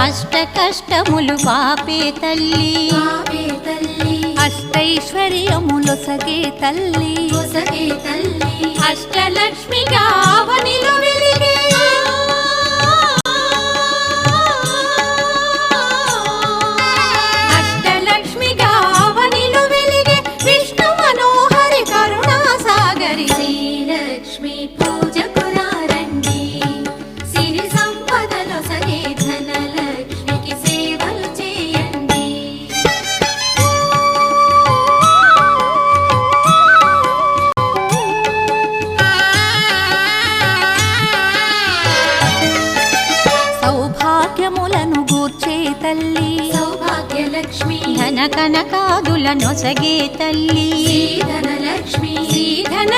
అష్ట కష్టములు పాపే తల్లి అష్టైశ్వర్యములొసగే తల్లి అష్టలక్ష్మిగా అవనిలో వెలిగే అష్టలక్ష్మిగా అవనిలో వెలిగే విష్ణు మనోహరి కరుణా సాగరి శ్రీలక్ష్మి పూజకు రండి సిరి సంపదలో సగే ధనలక్ష్మికి సేవలు చేయండి. సౌభాగ్యములను గూర్చే తల్లి సౌభాగ్యలక్ష్మి ధన కనకాదుల నొసగే తల్లి ధనలక్ష్మి ధన